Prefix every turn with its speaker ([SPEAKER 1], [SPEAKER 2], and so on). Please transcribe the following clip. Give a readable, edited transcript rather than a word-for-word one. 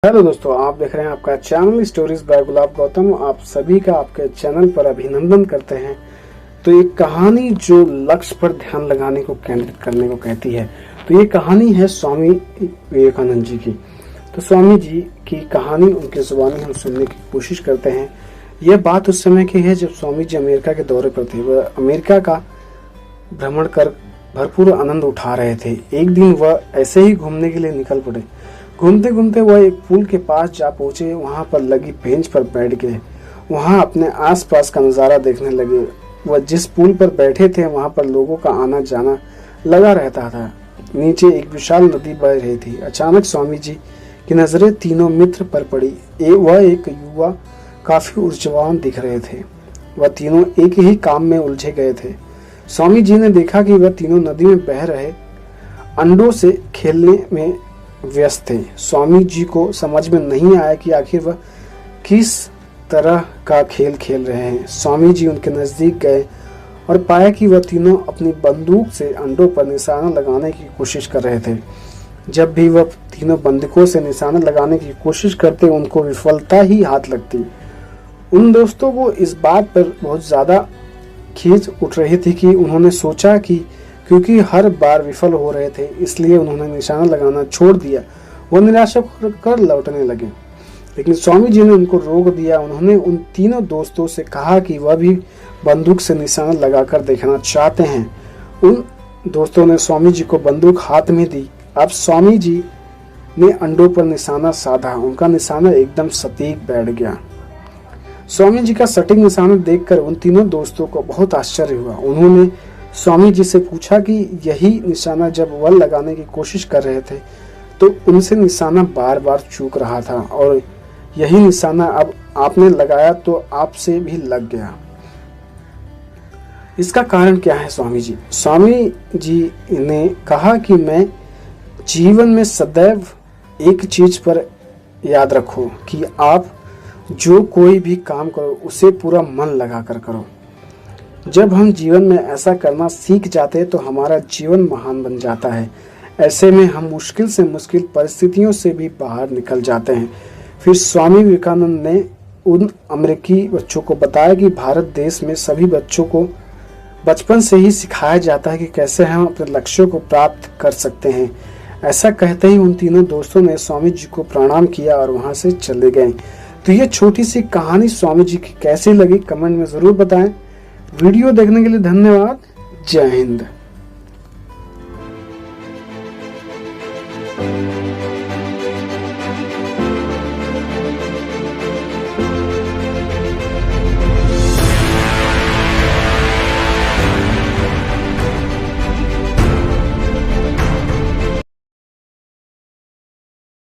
[SPEAKER 1] Hello दोस्तों, आप देख रहे हैं आपका चैनल स्टोरीज बाय गुलाब गौतम। आप सभी का आपके चैनल पर अभिनंदन करते हैं। तो ये कहानी जो लक्ष्य पर ध्यान लगाने को केंद्रित करने को कहती है, तो ये कहानी है स्वामी विवेकानंद जी की। तो स्वामी जी की कहानी उनके जुबानी हम सुनने की कोशिश करते हैं। यह बात उस समय की है जब स्वामी जी अमेरिका के दौरे पर थे। वह अमेरिका का भ्रमण कर भरपूर आनंद उठा रहे थे। एक दिन वह ऐसे ही घूमने के लिए निकल पड़े। घूमते घूमते वह एक पुल के पास जा पहुंचे। वहां पर लगी बेंच पर बैठ गए। वहां अपने आसपास का नजारा देखने लगे। वह जिस पुल पर बैठे थे वहां पर लोगों का आना जाना लगा रहता था। नीचे एक विशाल नदी बह रही थी। अचानक स्वामी जी की नजरें तीनों मित्र पर पड़ी। वह एक युवा काफी ऊर्जावान दिख रहे थे। वह तीनों एक ही काम में उलझे गए थे। स्वामी जी ने देखा कि वह तीनों नदी में बह रहे अंडों से खेलने में व्यस्त थे। स्वामी जी को समझ में नहीं आया कि आखिर वह किस तरह का खेल खेल रहे हैं। स्वामी जी उनके नजदीक गए और पाया कि वह तीनों अपनी बंदूक से अंडों पर निशाना लगाने की कोशिश कर रहे थे। जब भी वह तीनों बंदूकों से निशाना लगाने की कोशिश करते, उनको विफलता ही हाथ लगती। उन दोस्तों को इस बात पर बहुत ज्यादा खींच उठ रही थी कि उन्होंने सोचा कि क्योंकि हर बार विफल हो रहे थे, इसलिए उन्होंने निशाना लगाना छोड़ दिया। वो निराशा कर लौटने लगे, लेकिन स्वामी जी ने उनको रोक दिया। उन्होंने उन तीनों दोस्तों से कहा कि वह भी बंदूक से निशाना लगाकर देखना चाहते हैं। उन दोस्तों ने स्वामी जी को बंदूक हाथ में दी। अब स्वामी जी ने अंडों पर निशाना साधा। उनका निशाना एकदम सटीक बैठ गया। स्वामी जी का सटीक निशाना देखकर उन तीनों दोस्तों को बहुत आश्चर्य हुआ। उन्होंने स्वामी जी से पूछा कि यही निशाना जब वह लगाने की कोशिश कर रहे थे तो उनसे निशाना बार बार चूक रहा था, और यही निशाना अब आपने लगाया तो आपसे भी लग गया। इसका कारण क्या है स्वामी जी? स्वामी जी ने कहा कि मैं जीवन में सदैव एक चीज पर याद रखो कि आप जो कोई भी काम करो उसे पूरा मन लगाकर करो। जब हम जीवन में ऐसा करना सीख जाते हैं तो हमारा जीवन महान बन जाता है। ऐसे में हम मुश्किल से मुश्किल परिस्थितियों से भी बाहर निकल जाते हैं। फिर स्वामी विवेकानंद ने उन अमेरिकी बच्चों को बताया कि भारत देश में सभी बच्चों को बचपन से ही सिखाया जाता है कि कैसे हम अपने लक्ष्यों को प्राप्त कर सकते हैं। ऐसा कहते ही उन तीनों दोस्तों ने स्वामी जी को प्रणाम किया और वहां से चले गए। तो ये छोटी सी कहानी स्वामी जी की कैसी लगी कमेंट में जरूर बताएं। वीडियो देखने के लिए धन्यवाद। जय हिंद।